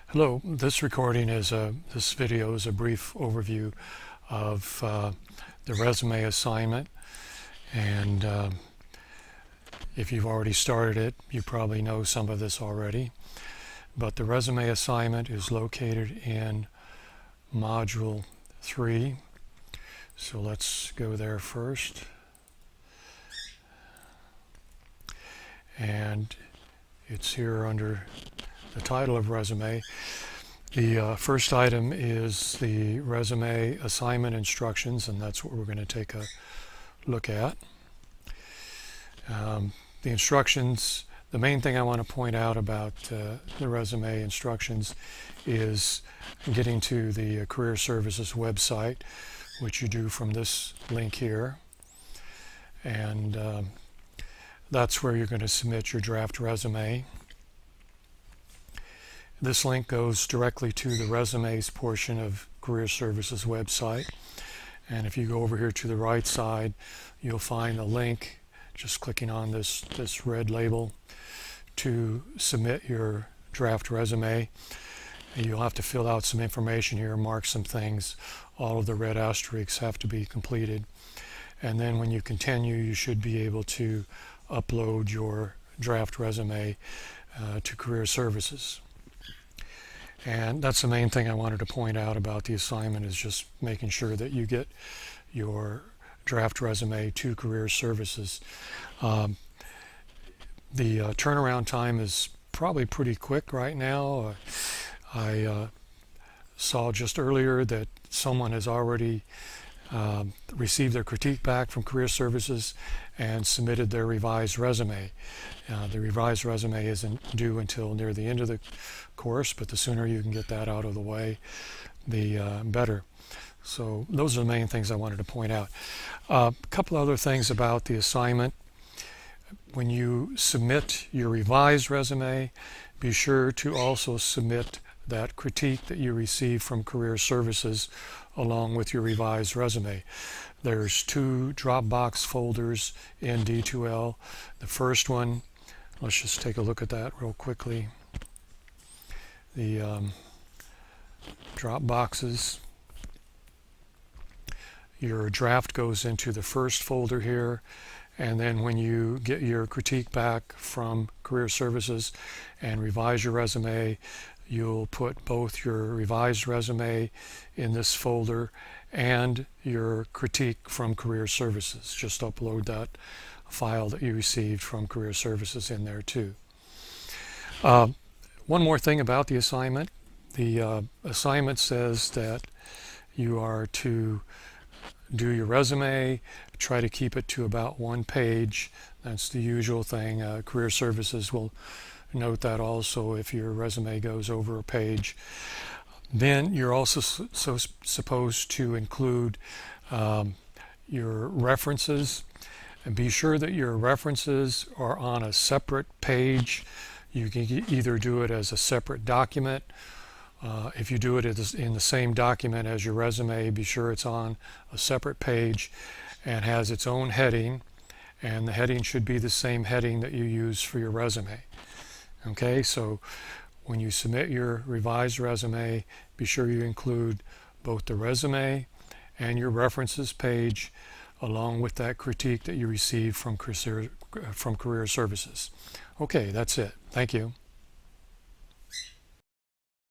Hello, this video is a brief overview of the resume assignment, and if you've already started it, you probably know some of this already. But the resume assignment is located in Module 3, so let's go there first. And it's here under the title of resume. The first item is the resume assignment instructions, and that's what we're going to take a look at. The instructions, the main thing I want to point out about the resume instructions is getting to the Career Services website, which you do from this link here. And that's where you're going to submit your draft resume. This link goes directly to the resumes portion of Career Services website, and if you go over here to the right side, you'll find a link, just clicking on this red label, to submit your draft resume. And you'll have to fill out some information here, mark some things. All of the red asterisks have to be completed, and then when you continue, you should be able to upload your draft resume to Career Services. And that's the main thing I wanted to point out about the assignment, is just making sure that you get your draft resume to Career Services. The turnaround time is probably pretty quick right now. I saw just earlier that someone has already received their critique back from Career Services and submitted their revised resume. The revised resume isn't due until near the end of the course, but the sooner you can get that out of the way, the better. So those are the main things I wanted to point out. A couple other things about the assignment. When you submit your revised resume, be sure to also submit that critique that you received from Career Services along with your revised resume. There's two Dropbox folders in D2L. The first one, let's just take a look at that real quickly. The Dropboxes, your draft goes into the first folder here, and then when you get your critique back from Career Services and revise your resume, you'll put both your revised resume in this folder and your critique from Career Services. Just upload that file that you received from Career Services in there too. One more thing about the assignment. The assignment says that you are to do your resume, try to keep it to about 1 page. That's the usual thing. Career Services will note that also if your resume goes over a page. Then you're also supposed to include your references, and be sure that your references are on a separate page. You can either do it as a separate document. If you do it in the same document as your resume, be sure it's on a separate page and has its own heading, and the heading should be the same heading that you use for your resume. Okay, so when you submit your revised resume, be sure you include both the resume and your references page along with that critique that you received from Career Services. Okay, that's it. Thank you.